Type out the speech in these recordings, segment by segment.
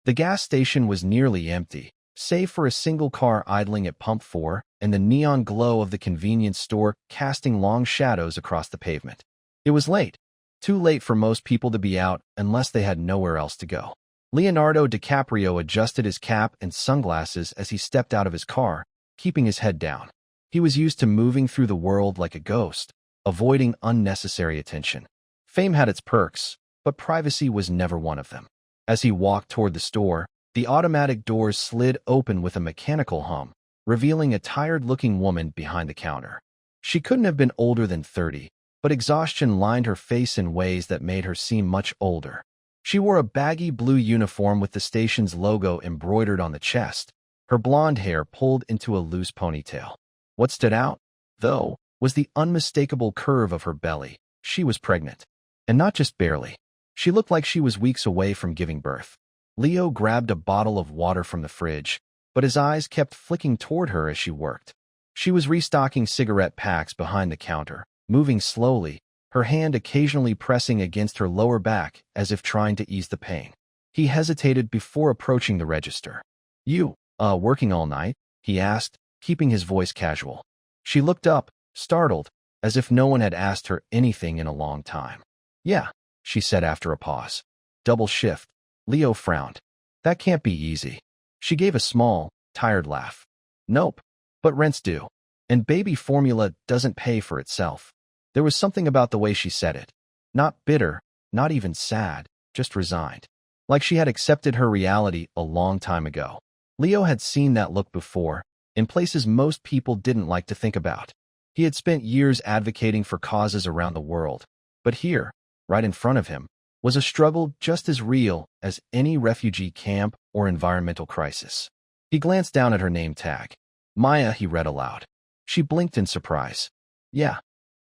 The gas station was nearly empty, save for a single car idling at pump 4 and the neon glow of the convenience store casting long shadows across the pavement. It was late. Too late for most people to be out unless they had nowhere else to go. Leonardo DiCaprio adjusted his cap and sunglasses as he stepped out of his car, keeping his head down. He was used to moving through the world like a ghost, avoiding unnecessary attention. Fame had its perks, but privacy was never one of them. As he walked toward the store, the automatic doors slid open with a mechanical hum, revealing a tired-looking woman behind the counter. She couldn't have been older than 30, but exhaustion lined her face in ways that made her seem much older. She wore a baggy blue uniform with the station's logo embroidered on the chest, her blonde hair pulled into a loose ponytail. What stood out, though, was the unmistakable curve of her belly. She was pregnant. And not just barely. She looked like she was weeks away from giving birth. Leo grabbed a bottle of water from the fridge, but his eyes kept flicking toward her as she worked. She was restocking cigarette packs behind the counter, moving slowly, her hand occasionally pressing against her lower back as if trying to ease the pain. He hesitated before approaching the register. "You, working all night?" he asked, keeping his voice casual. She looked up, startled, as if no one had asked her anything in a long time. "Yeah," she said after a pause. "Double shift." Leo frowned. "That can't be easy." She gave a small, tired laugh. "Nope, but rent's due. And baby formula doesn't pay for itself." There was something about the way she said it. Not bitter, not even sad, just resigned. Like she had accepted her reality a long time ago. Leo had seen that look before, in places most people didn't like to think about. He had spent years advocating for causes around the world. But here, right in front of him, was a struggle just as real as any refugee camp or environmental crisis. He glanced down at her name tag. "Maya," he read aloud. She blinked in surprise. "Yeah."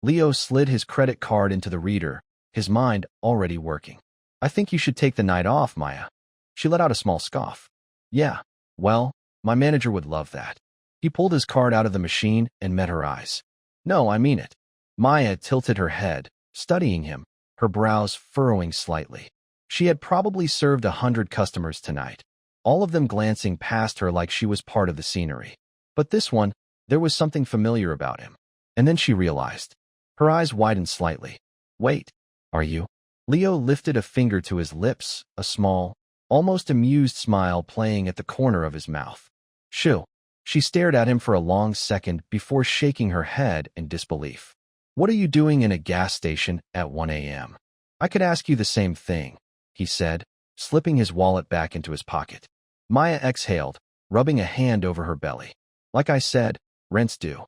Leo slid his credit card into the reader, his mind already working. "I think you should take the night off, Maya." She let out a small scoff. "Yeah, well, my manager would love that." He pulled his card out of the machine and met her eyes. "No, I mean it." Maya tilted her head, studying him, her brows furrowing slightly. She had probably served 100 customers tonight, all of them glancing past her like she was part of the scenery. But this one, there was something familiar about him. And then she realized. Her eyes widened slightly. "Wait, are you?" Leo lifted a finger to his lips, a small, almost amused smile playing at the corner of his mouth. "Shoo." She stared at him for a long second before shaking her head in disbelief. "What are you doing in a gas station at 1 a.m.? "I could ask you the same thing," he said, slipping his wallet back into his pocket. Maya exhaled, rubbing a hand over her belly. "Like I said, rent's due."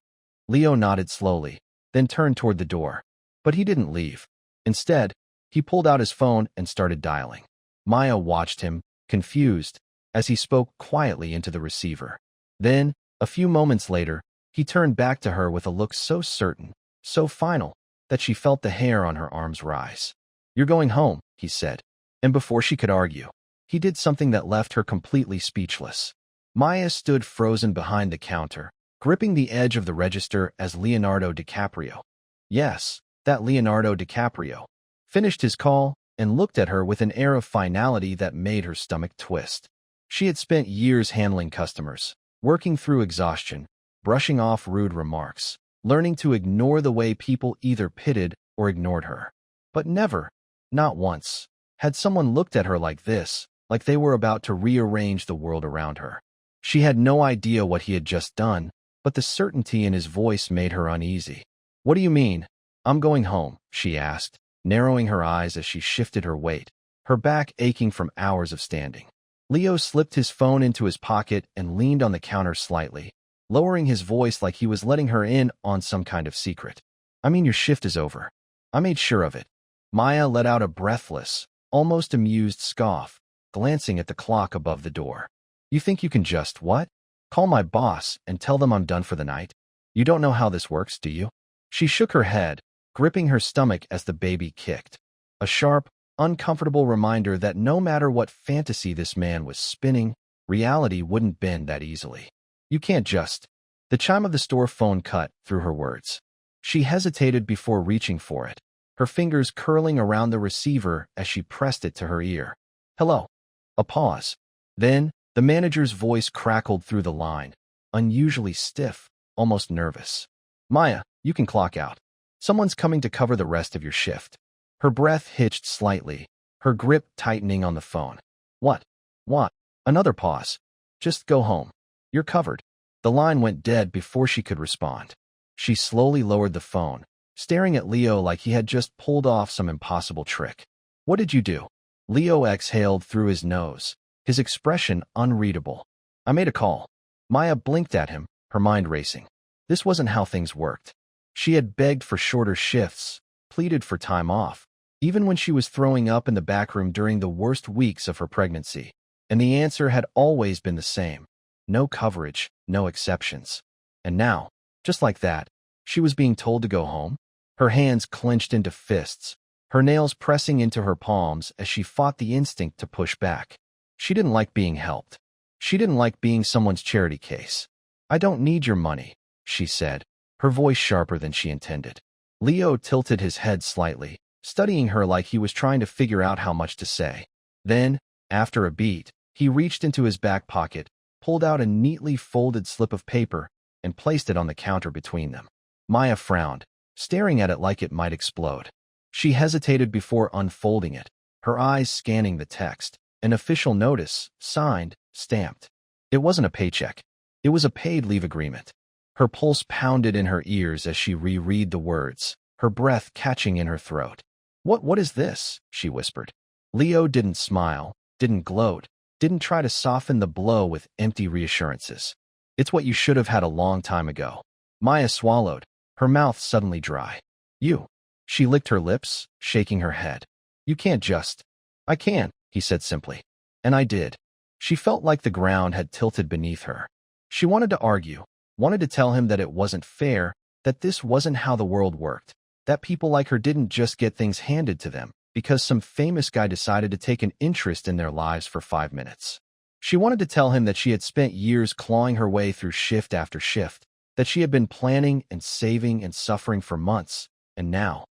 Leo nodded slowly, then turned toward the door. But he didn't leave. Instead, he pulled out his phone and started dialing. Maya watched him, confused, as he spoke quietly into the receiver. Then, a few moments later, he turned back to her with a look so certain, so final, that she felt the hair on her arms rise. "You're going home," he said. And before she could argue, he did something that left her completely speechless. Maya stood frozen behind the counter, gripping the edge of the register as Leonardo DiCaprio. Yes, that Leonardo DiCaprio. Finished his call and looked at her with an air of finality that made her stomach twist. She had spent years handling customers, working through exhaustion, brushing off rude remarks, learning to ignore the way people either pitied or ignored her. But never, not once, had someone looked at her like this, like they were about to rearrange the world around her. She had no idea what he had just done, but the certainty in his voice made her uneasy. "What do you mean?" "I'm going home," she asked, narrowing her eyes as she shifted her weight, her back aching from hours of standing. Leo slipped his phone into his pocket and leaned on the counter slightly, lowering his voice like he was letting her in on some kind of secret. "I mean, your shift is over." "I made sure of it." Maya let out a breathless, almost amused scoff, glancing at the clock above the door. "You think you can just, what? Call my boss and tell them I'm done for the night? You don't know how this works, do you?" She shook her head, gripping her stomach as the baby kicked. A sharp, uncomfortable reminder that no matter what fantasy this man was spinning, reality wouldn't bend that easily. "You can't just." The chime of the store phone cut through her words. She hesitated before reaching for it, her fingers curling around the receiver as she pressed it to her ear. "Hello." A pause. Then, the manager's voice crackled through the line, unusually stiff, almost nervous. Maya, you can clock out. Someone's coming to cover the rest of your shift. Her breath hitched slightly, her grip tightening on the phone. What? What? Another pause. Just go home. You're covered. The line went dead before she could respond. She slowly lowered the phone, staring at Leo like he had just pulled off some impossible trick. What did you do? Leo exhaled through his nose, his expression unreadable. I made a call. Maya blinked at him, her mind racing. This wasn't how things worked. She had begged for shorter shifts, pleaded for time off, even when she was throwing up in the back room during the worst weeks of her pregnancy. And the answer had always been the same. No coverage, no exceptions. And now, just like that, she was being told to go home, her hands clenched into fists, her nails pressing into her palms as she fought the instinct to push back. She didn't like being helped. She didn't like being someone's charity case. I don't need your money, she said, her voice sharper than she intended. Leo tilted his head slightly, studying her like he was trying to figure out how much to say. Then, after a beat, he reached into his back pocket, pulled out a neatly folded slip of paper, and placed it on the counter between them. Maya frowned, staring at it like it might explode. She hesitated before unfolding it, her eyes scanning the text. An official notice, signed, stamped. It wasn't a paycheck. It was a paid leave agreement. Her pulse pounded in her ears as she reread the words, her breath catching in her throat. What is this? She whispered. Leo didn't smile, didn't gloat, didn't try to soften the blow with empty reassurances. It's what you should have had a long time ago. Maya swallowed, her mouth suddenly dry. You. She licked her lips, shaking her head. You can't just. I can, he said simply. And I did. She felt like the ground had tilted beneath her. She wanted to argue, wanted to tell him that it wasn't fair, that this wasn't how the world worked, that people like her didn't just get things handed to them because some famous guy decided to take an interest in their lives for 5 minutes. She wanted to tell him that she had spent years clawing her way through shift after shift, that she had been planning and saving and suffering for months, and now,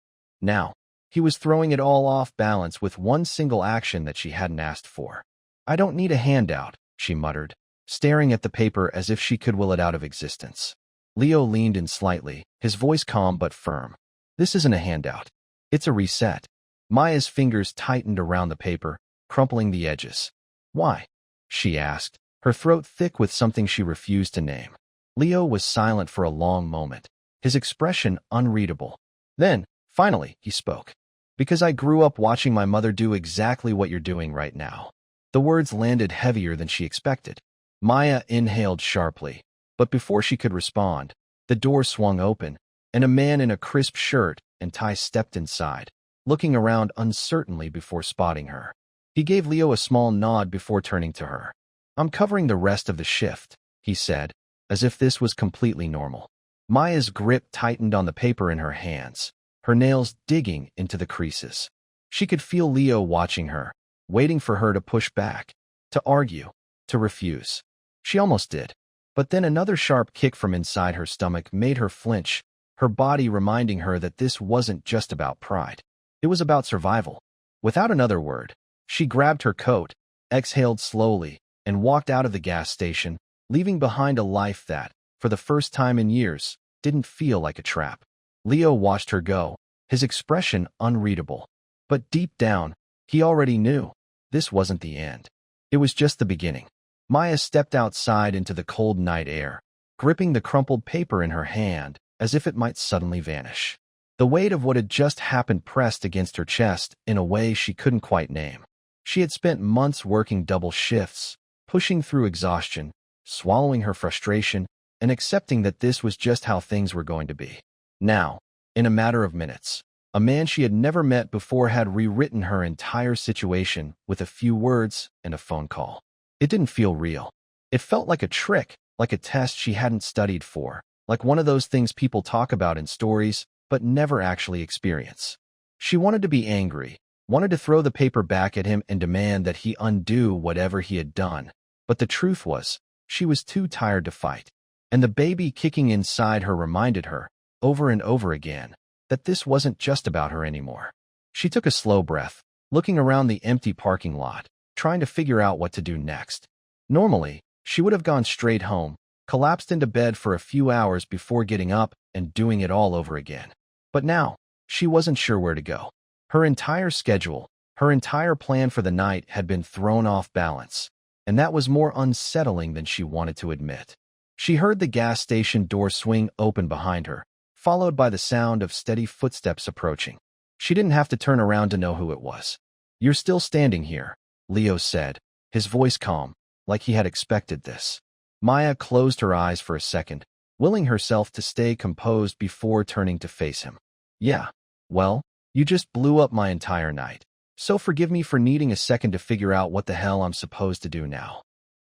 he was throwing it all off balance with one single action that she hadn't asked for. I don't need a handout, she muttered, staring at the paper as if she could will it out of existence. Leo leaned in slightly, his voice calm but firm. This isn't a handout. It's a reset. Maya's fingers tightened around the paper, crumpling the edges. Why? She asked, her throat thick with something she refused to name. Leo was silent for a long moment, his expression unreadable. Then, finally, he spoke. Because I grew up watching my mother do exactly what you're doing right now. The words landed heavier than she expected. Maya inhaled sharply, but before she could respond, the door swung open, and a man in a crisp shirt and tie stepped inside, looking around uncertainly before spotting her. He gave Leo a small nod before turning to her. I'm covering the rest of the shift, he said, as if this was completely normal. Maya's grip tightened on the paper in her hands, her nails digging into the creases. She could feel Leo watching her, waiting for her to push back, to argue, to refuse. She almost did. But then another sharp kick from inside her stomach made her flinch, her body reminding her that this wasn't just about pride. It was about survival. Without another word, she grabbed her coat, exhaled slowly, and walked out of the gas station, leaving behind a life that, for the first time in years, didn't feel like a trap. Leo watched her go, his expression unreadable. But deep down, he already knew. This wasn't the end. It was just the beginning. Maya stepped outside into the cold night air, gripping the crumpled paper in her hand as if it might suddenly vanish. The weight of what had just happened pressed against her chest in a way she couldn't quite name. She had spent months working double shifts, pushing through exhaustion, swallowing her frustration, and accepting that this was just how things were going to be. Now, in a matter of minutes, a man she had never met before had rewritten her entire situation with a few words and a phone call. It didn't feel real. It felt like a trick, like a test she hadn't studied for, like one of those things people talk about in stories, but never actually experience. She wanted to be angry, wanted to throw the paper back at him and demand that he undo whatever he had done. But the truth was, she was too tired to fight. And the baby kicking inside her reminded her, over and over again, that this wasn't just about her anymore. She took a slow breath, looking around the empty parking lot, trying to figure out what to do next. Normally, she would have gone straight home, collapsed into bed for a few hours before getting up and doing it all over again. But now, she wasn't sure where to go. Her entire schedule, her entire plan for the night had been thrown off balance, and that was more unsettling than she wanted to admit. She heard the gas station door swing open behind her, followed by the sound of steady footsteps approaching. She didn't have to turn around to know who it was. "You're still standing here," Leo said, his voice calm, like he had expected this. Maya closed her eyes for a second, willing herself to stay composed before turning to face him. "Yeah, well, you just blew up my entire night. So forgive me for needing a second to figure out what the hell I'm supposed to do now."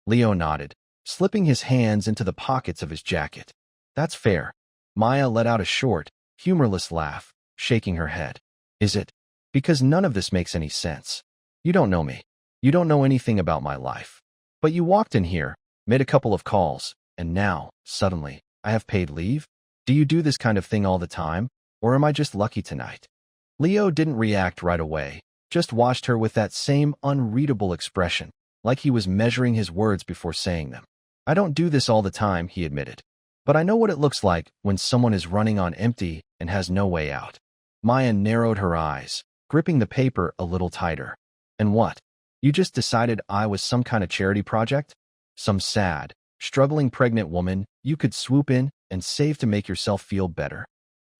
Leo nodded, slipping his hands into the pockets of his jacket. "That's fair." Maya let out a short, humorless laugh, shaking her head. "Is it? Because none of this makes any sense. You don't know me. You don't know anything about my life. But you walked in here, made a couple of calls, and now, suddenly, I have paid leave? Do you do this kind of thing all the time, or am I just lucky tonight?" Leo didn't react right away, just watched her with that same unreadable expression, like he was measuring his words before saying them. "I don't do this all the time," he admitted. "But I know what it looks like when someone is running on empty and has no way out." Maya narrowed her eyes, gripping the paper a little tighter. "And what? You just decided I was some kind of charity project? Some sad, struggling pregnant woman you could swoop in and save to make yourself feel better?"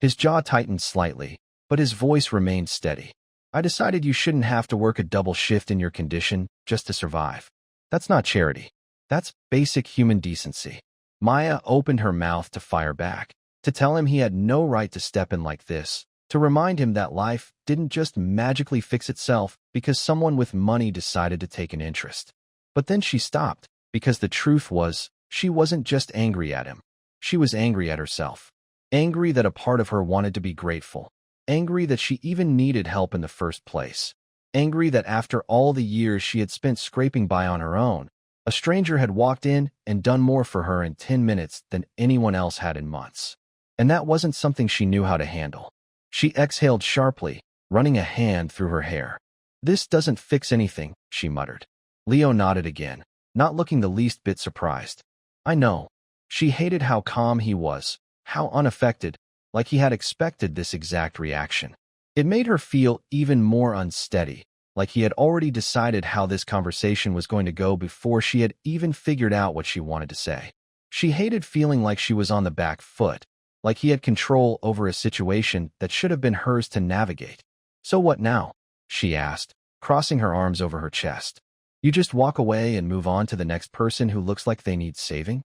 His jaw tightened slightly, but his voice remained steady. "I decided you shouldn't have to work a double shift in your condition just to survive. That's not charity. That's basic human decency." Maya opened her mouth to fire back, to tell him he had no right to step in like this, to remind him that life didn't just magically fix itself because someone with money decided to take an interest. But then she stopped, because the truth was, she wasn't just angry at him. She was angry at herself. Angry that a part of her wanted to be grateful. Angry that she even needed help in the first place. Angry that after all the years she had spent scraping by on her own, a stranger had walked in and done more for her in 10 minutes than anyone else had in months. And that wasn't something she knew how to handle. She exhaled sharply, running a hand through her hair. "This doesn't fix anything," she muttered. Leo nodded again, not looking the least bit surprised. "I know." She hated how calm he was, how unaffected, like he had expected this exact reaction. It made her feel even more unsteady, like he had already decided how this conversation was going to go before she had even figured out what she wanted to say. She hated feeling like she was on the back foot, like he had control over a situation that should have been hers to navigate. "So what now?" she asked, crossing her arms over her chest. "You just walk away and move on to the next person who looks like they need saving?"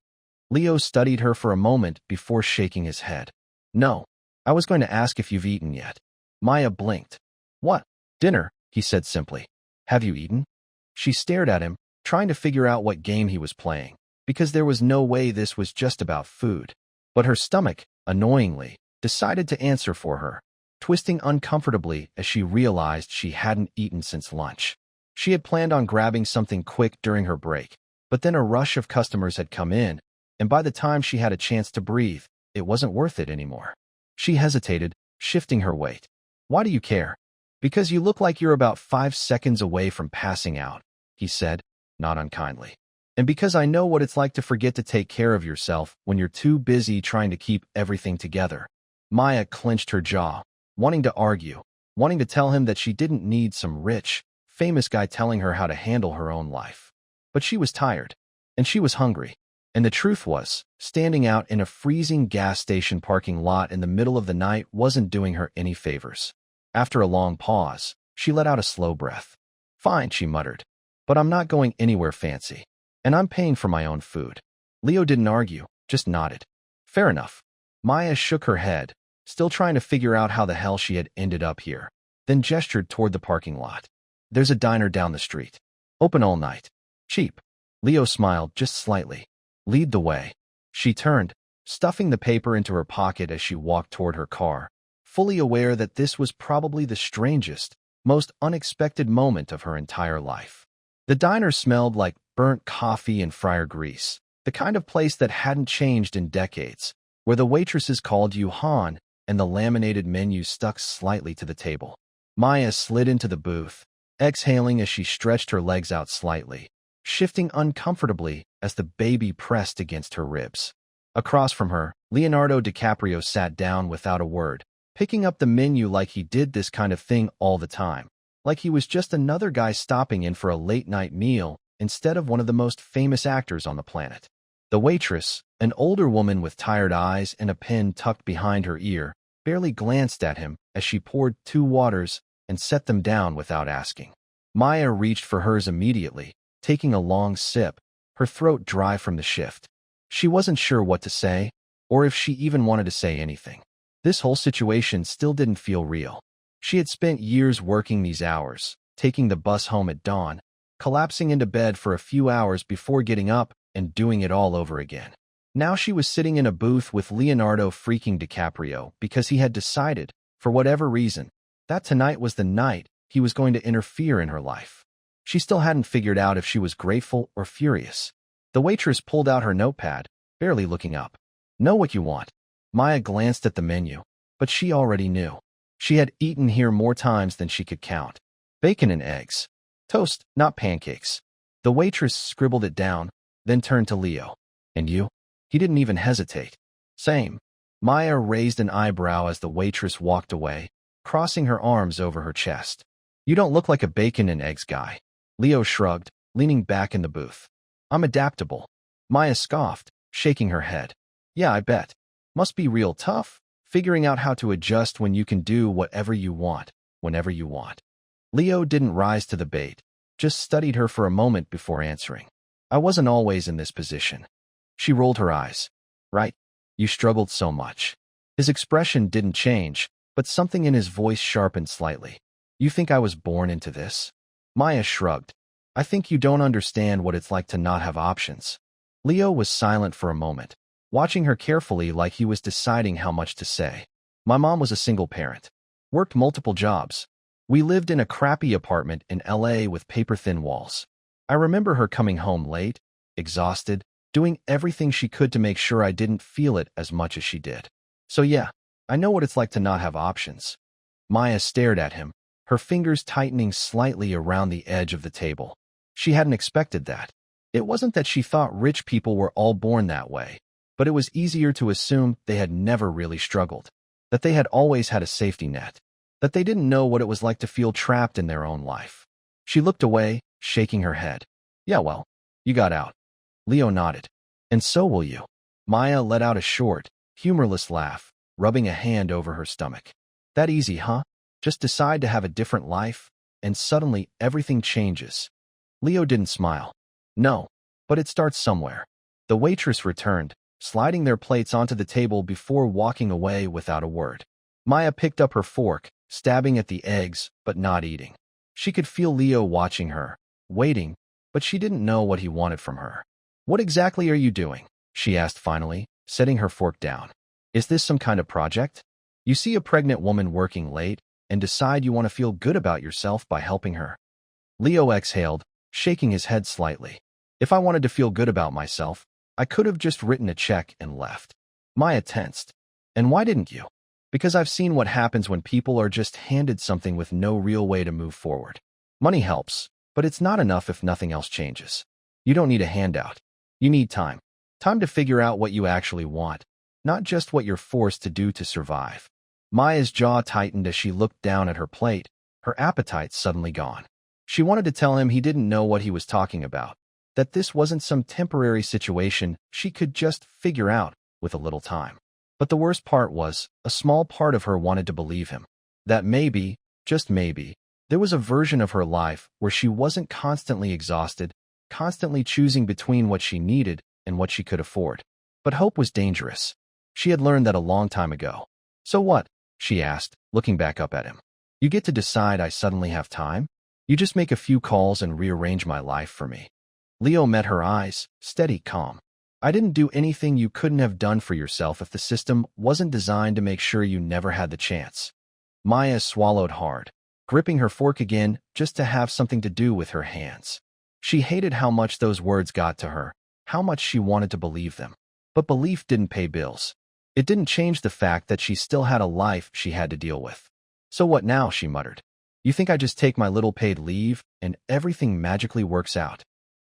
Leo studied her for a moment before shaking his head. "No, I was going to ask if you've eaten yet." Maya blinked. "What? Dinner," he said simply. "Have you eaten?" She stared at him, trying to figure out what game he was playing, because there was no way this was just about food. But her stomach, annoyingly, decided to answer for her, twisting uncomfortably as she realized she hadn't eaten since lunch. She had planned on grabbing something quick during her break, but then a rush of customers had come in, and by the time she had a chance to breathe, it wasn't worth it anymore. She hesitated, shifting her weight. "Why do you care?" "Because you look like you're about 5 seconds away from passing out," he said, not unkindly. "And because I know what it's like to forget to take care of yourself when you're too busy trying to keep everything together." Maya clenched her jaw, wanting to argue, wanting to tell him that she didn't need some rich, famous guy telling her how to handle her own life. But she was tired, and she was hungry. And the truth was, standing out in a freezing gas station parking lot in the middle of the night wasn't doing her any favors. After a long pause, she let out a slow breath. "Fine," she muttered, "but I'm not going anywhere fancy. And I'm paying for my own food." Leo didn't argue, just nodded. "Fair enough." Maya shook her head, still trying to figure out how the hell she had ended up here, then gestured toward the parking lot. "There's a diner down the street. Open all night. Cheap." Leo smiled just slightly. "Lead the way." She turned, stuffing the paper into her pocket as she walked toward her car, fully aware that this was probably the strangest, most unexpected moment of her entire life. The diner smelled like burnt coffee and fryer grease, the kind of place that hadn't changed in decades, where the waitresses called you Han and the laminated menu stuck slightly to the table. Maya slid into the booth, exhaling as she stretched her legs out slightly, shifting uncomfortably as the baby pressed against her ribs. Across from her, Leonardo DiCaprio sat down without a word, picking up the menu like he did this kind of thing all the time, like he was just another guy stopping in for a late-night meal instead of one of the most famous actors on the planet. The waitress, an older woman with tired eyes and a pen tucked behind her ear, barely glanced at him as she poured 2 waters and set them down without asking. Maya reached for hers immediately, taking a long sip, her throat dry from the shift. She wasn't sure what to say, or if she even wanted to say anything. This whole situation still didn't feel real. She had spent years working these hours, taking the bus home at dawn, collapsing into bed for a few hours before getting up and doing it all over again. Now she was sitting in a booth with Leonardo freaking DiCaprio because he had decided, for whatever reason, that tonight was the night he was going to interfere in her life. She still hadn't figured out if she was grateful or furious. The waitress pulled out her notepad, barely looking up. "Know what you want." Maya glanced at the menu, but she already knew. She had eaten here more times than she could count. Bacon and eggs. Toast, not pancakes. The waitress scribbled it down, then turned to Leo. "And you?" He didn't even hesitate. "Same." Maya raised an eyebrow as the waitress walked away, crossing her arms over her chest. "You don't look like a bacon and eggs guy." Leo shrugged, leaning back in the booth. "I'm adaptable." Maya scoffed, shaking her head. "Yeah, I bet. Must be real tough, figuring out how to adjust when you can do whatever you want, whenever you want." Leo didn't rise to the bait, just studied her for a moment before answering. "I wasn't always in this position." She rolled her eyes. "Right? You struggled so much." His expression didn't change, but something in his voice sharpened slightly. "You think I was born into this?" Maya shrugged. "I think you don't understand what it's like to not have options." Leo was silent for a moment, watching her carefully like he was deciding how much to say. "My mom was a single parent. Worked multiple jobs. We lived in a crappy apartment in LA with paper-thin walls. I remember her coming home late, exhausted, doing everything she could to make sure I didn't feel it as much as she did. So yeah, I know what it's like to not have options." Maya stared at him, her fingers tightening slightly around the edge of the table. She hadn't expected that. It wasn't that she thought rich people were all born that way, but it was easier to assume they had never really struggled, that they had always had a safety net, that they didn't know what it was like to feel trapped in their own life. She looked away, shaking her head. "Yeah, well, you got out." Leo nodded. "And so will you." Maya let out a short, humorless laugh, rubbing a hand over her stomach. "That easy, huh? Just decide to have a different life, and suddenly everything changes." Leo didn't smile. "No, but it starts somewhere." The waitress returned, sliding their plates onto the table before walking away without a word. Maya picked up her fork, stabbing at the eggs, but not eating. She could feel Leo watching her, waiting, but she didn't know what he wanted from her. "What exactly are you doing?" she asked finally, setting her fork down. "Is this some kind of project? You see a pregnant woman working late and decide you want to feel good about yourself by helping her." Leo exhaled, shaking his head slightly. "If I wanted to feel good about myself, I could have just written a check and left." Maya tensed. "And why didn't you?" "Because I've seen what happens when people are just handed something with no real way to move forward. Money helps, but it's not enough if nothing else changes. You don't need a handout. You need time. Time to figure out what you actually want, not just what you're forced to do to survive." Maya's jaw tightened as she looked down at her plate, her appetite suddenly gone. She wanted to tell him he didn't know what he was talking about, that this wasn't some temporary situation she could just figure out with a little time. But the worst part was, a small part of her wanted to believe him. That maybe, just maybe, there was a version of her life where she wasn't constantly exhausted, constantly choosing between what she needed and what she could afford. But hope was dangerous. She had learned that a long time ago. "So what?" she asked, looking back up at him. "You get to decide I suddenly have time? You just make a few calls and rearrange my life for me." Leo met her eyes, steady, calm. "I didn't do anything you couldn't have done for yourself if the system wasn't designed to make sure you never had the chance." Maya swallowed hard, gripping her fork again just to have something to do with her hands. She hated how much those words got to her, how much she wanted to believe them. But belief didn't pay bills. It didn't change the fact that she still had a life she had to deal with. "So what now?" she muttered. "You think I just take my little paid leave and everything magically works out?"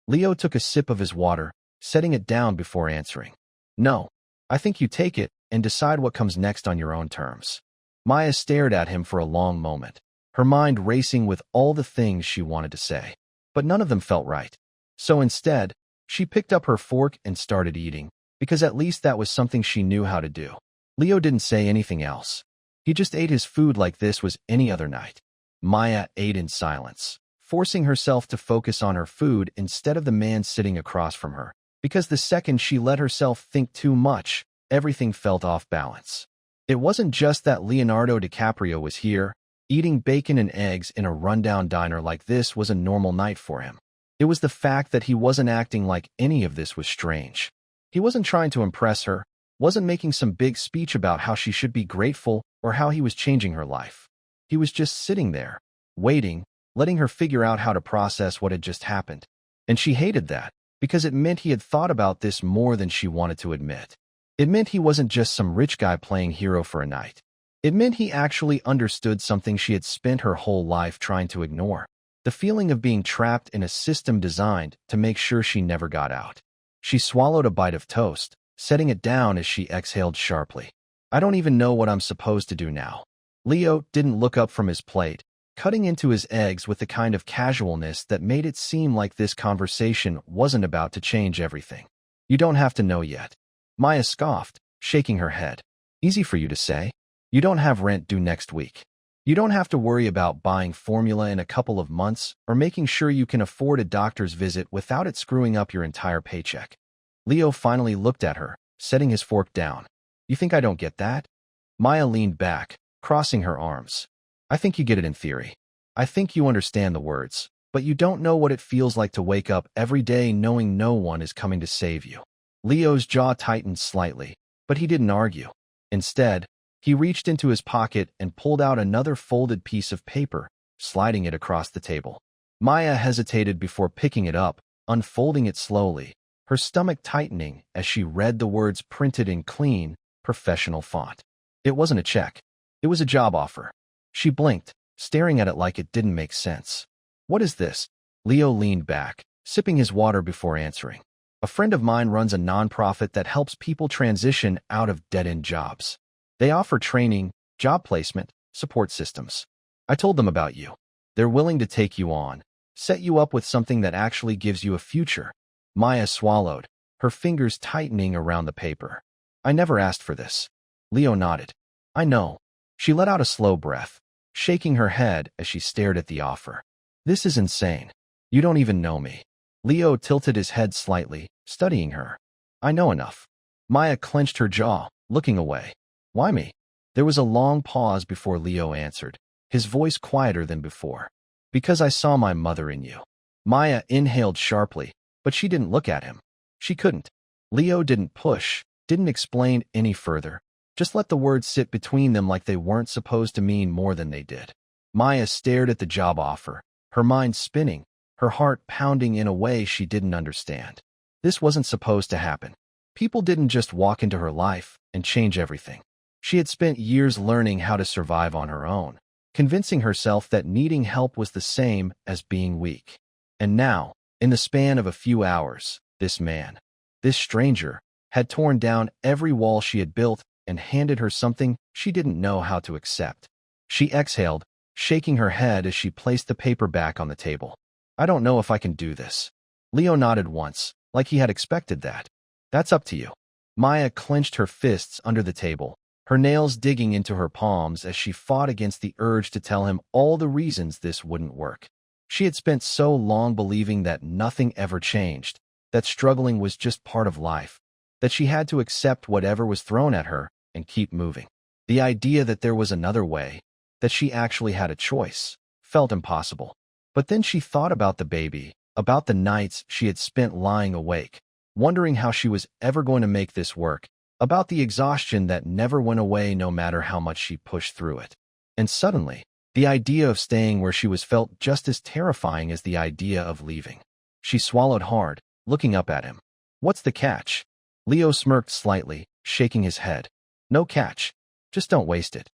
Leo took a sip of his water, setting it down before answering. No. I think you take it and decide what comes next on your own terms. Maya stared at him for a long moment, her mind racing with all the things she wanted to say. But none of them felt right. So instead, she picked up her fork and started eating, because at least that was something she knew how to do. Leo didn't say anything else. He just ate his food like this was any other night. Maya ate in silence, forcing herself to focus on her food instead of the man sitting across from her, because the second she let herself think too much, everything felt off balance. It wasn't just that Leonardo DiCaprio was here. Eating bacon and eggs in a rundown diner like this was a normal night for him. It was the fact that he wasn't acting like any of this was strange. He wasn't trying to impress her, wasn't making some big speech about how she should be grateful or how he was changing her life. He was just sitting there, waiting, letting her figure out how to process what had just happened. And she hated that, because it meant he had thought about this more than she wanted to admit. It meant he wasn't just some rich guy playing hero for a night. It meant he actually understood something she had spent her whole life trying to ignore. The feeling of being trapped in a system designed to make sure she never got out. She swallowed a bite of toast, setting it down as she exhaled sharply. I don't even know what I'm supposed to do now. Leo didn't look up from his plate, cutting into his eggs with the kind of casualness that made it seem like this conversation wasn't about to change everything. You don't have to know yet. Maya scoffed, shaking her head. Easy for you to say. You don't have rent due next week. You don't have to worry about buying formula in a couple of months or making sure you can afford a doctor's visit without it screwing up your entire paycheck. Leo finally looked at her, setting his fork down. You think I don't get that? Maya leaned back, crossing her arms. I think you get it in theory. I think you understand the words, but you don't know what it feels like to wake up every day knowing no one is coming to save you. Leo's jaw tightened slightly, but he didn't argue. Instead, he reached into his pocket and pulled out another folded piece of paper, sliding it across the table. Maya hesitated before picking it up, unfolding it slowly, her stomach tightening as she read the words printed in clean, professional font. It wasn't a check. It was a job offer. She blinked, staring at it like it didn't make sense. What is this? Leo leaned back, sipping his water before answering. A friend of mine runs a nonprofit that helps people transition out of dead-end jobs. They offer training, job placement, support systems. I told them about you. They're willing to take you on, set you up with something that actually gives you a future. Maya swallowed, her fingers tightening around the paper. I never asked for this. Leo nodded. I know. She let out a slow breath, shaking her head as she stared at the offer. This is insane. You don't even know me. Leo tilted his head slightly, studying her. I know enough. Maya clenched her jaw, looking away. Why me? There was a long pause before Leo answered, his voice quieter than before. Because I saw my mother in you. Maya inhaled sharply, but she didn't look at him. She couldn't. Leo didn't push, didn't explain any further. Just let the words sit between them like they weren't supposed to mean more than they did. Maya stared at the job offer, her mind spinning, her heart pounding in a way she didn't understand. This wasn't supposed to happen. People didn't just walk into her life and change everything. She had spent years learning how to survive on her own, convincing herself that needing help was the same as being weak. And now, in the span of a few hours, this man, this stranger, had torn down every wall she had built and handed her something she didn't know how to accept. She exhaled, shaking her head as she placed the paper back on the table. I don't know if I can do this. Leo nodded once, like he had expected that. That's up to you. Maya clenched her fists under the table, her nails digging into her palms as she fought against the urge to tell him all the reasons this wouldn't work. She had spent so long believing that nothing ever changed, that struggling was just part of life, that she had to accept whatever was thrown at her and keep moving. The idea that there was another way, that she actually had a choice, felt impossible. But then she thought about the baby, about the nights she had spent lying awake, wondering how she was ever going to make this work, about the exhaustion that never went away no matter how much she pushed through it. And suddenly, the idea of staying where she was felt just as terrifying as the idea of leaving. She swallowed hard, looking up at him. What's the catch? Leo smirked slightly, shaking his head. No catch. Just don't waste it.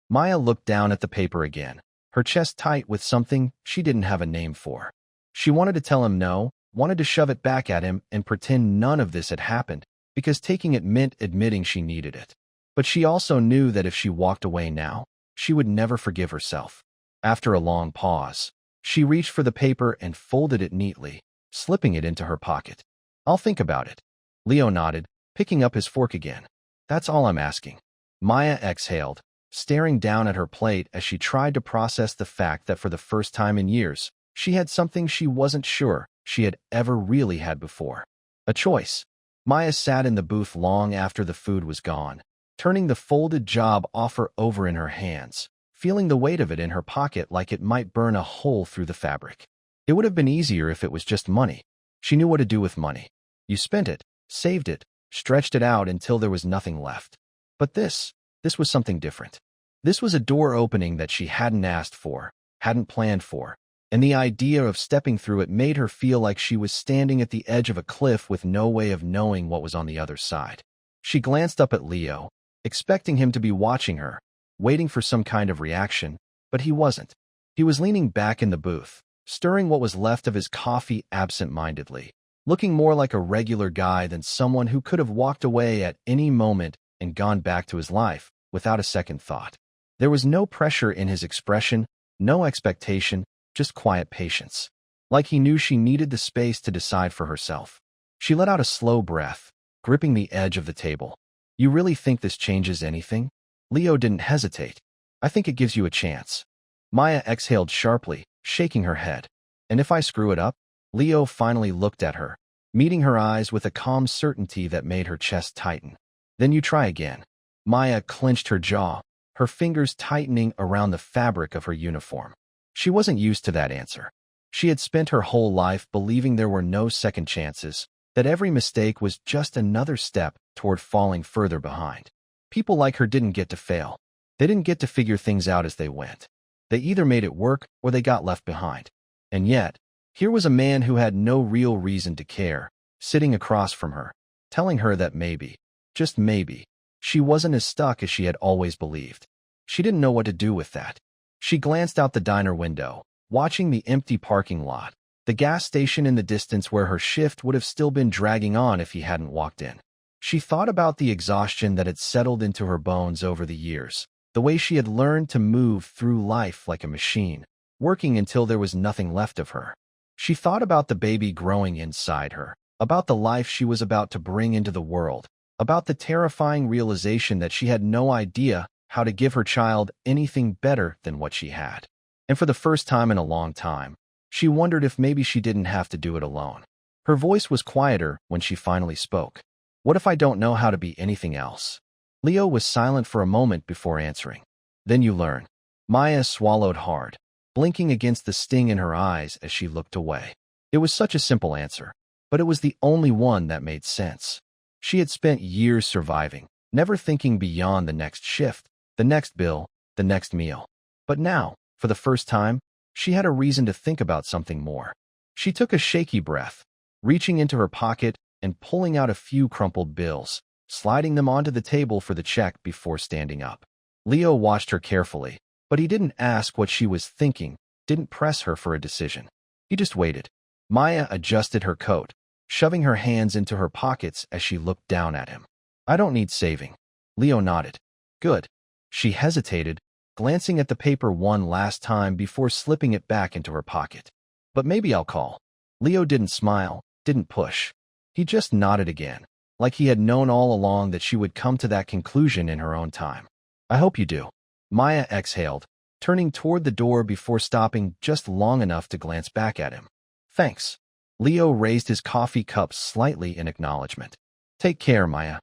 Maya looked down at the paper again, her chest tight with something she didn't have a name for. She wanted to tell him no, wanted to shove it back at him and pretend none of this had happened, because taking it meant admitting she needed it. But she also knew that if she walked away now, she would never forgive herself. After a long pause, she reached for the paper and folded it neatly, slipping it into her pocket. "I'll think about it." Leo nodded, picking up his fork again. "That's all I'm asking." Maya exhaled, staring down at her plate as she tried to process the fact that for the first time in years, she had something she wasn't sure she had ever really had before. A choice. Maya sat in the booth long after the food was gone, turning the folded job offer over in her hands, feeling the weight of it in her pocket like it might burn a hole through the fabric. It would have been easier if it was just money. She knew what to do with money. You spent it, saved it, stretched it out until there was nothing left. But this was something different. This was a door opening that she hadn't asked for, hadn't planned for, and the idea of stepping through it made her feel like she was standing at the edge of a cliff with no way of knowing what was on the other side. She glanced up at Leo, expecting him to be watching her, waiting for some kind of reaction, but he wasn't. He was leaning back in the booth, stirring what was left of his coffee absent-mindedly, looking more like a regular guy than someone who could have walked away at any moment and gone back to his life without a second thought. There was no pressure in his expression, no expectation, just quiet patience. Like he knew she needed the space to decide for herself. She let out a slow breath, gripping the edge of the table. "You really think this changes anything?" Leo didn't hesitate. "I think it gives you a chance." Maya exhaled sharply, shaking her head. "And if I screw it up?" Leo finally looked at her, meeting her eyes with a calm certainty that made her chest tighten. "Then you try again." Maya clenched her jaw, her fingers tightening around the fabric of her uniform. She wasn't used to that answer. She had spent her whole life believing there were no second chances, that every mistake was just another step toward falling further behind. People like her didn't get to fail. They didn't get to figure things out as they went. They either made it work or they got left behind. And yet, here was a man who had no real reason to care, sitting across from her, telling her that maybe, just maybe, she wasn't as stuck as she had always believed. She didn't know what to do with that. She glanced out the diner window, watching the empty parking lot, the gas station in the distance where her shift would have still been dragging on if he hadn't walked in. She thought about the exhaustion that had settled into her bones over the years, the way she had learned to move through life like a machine, working until there was nothing left of her. She thought about the baby growing inside her, about the life she was about to bring into the world, about the terrifying realization that she had no idea how to give her child anything better than what she had. And for the first time in a long time, she wondered if maybe she didn't have to do it alone. Her voice was quieter when she finally spoke. "What if I don't know how to be anything else?" Leo was silent for a moment before answering. "Then you learn." Maya swallowed hard, blinking against the sting in her eyes as she looked away. It was such a simple answer, but it was the only one that made sense. She had spent years surviving, never thinking beyond the next shift, the next bill, the next meal. But now, for the first time, she had a reason to think about something more. She took a shaky breath, reaching into her pocket and pulling out a few crumpled bills, sliding them onto the table for the check before standing up. Leo watched her carefully, but he didn't ask what she was thinking, didn't press her for a decision. He just waited. Maya adjusted her coat, shoving her hands into her pockets as she looked down at him. "I don't need saving." Leo nodded. "Good." She hesitated, glancing at the paper one last time before slipping it back into her pocket. "But maybe I'll call." Leo didn't smile, didn't push. He just nodded again, like he had known all along that she would come to that conclusion in her own time. "I hope you do." Maya exhaled, turning toward the door before stopping just long enough to glance back at him. "Thanks." Leo raised his coffee cup slightly in acknowledgement. "Take care, Maya."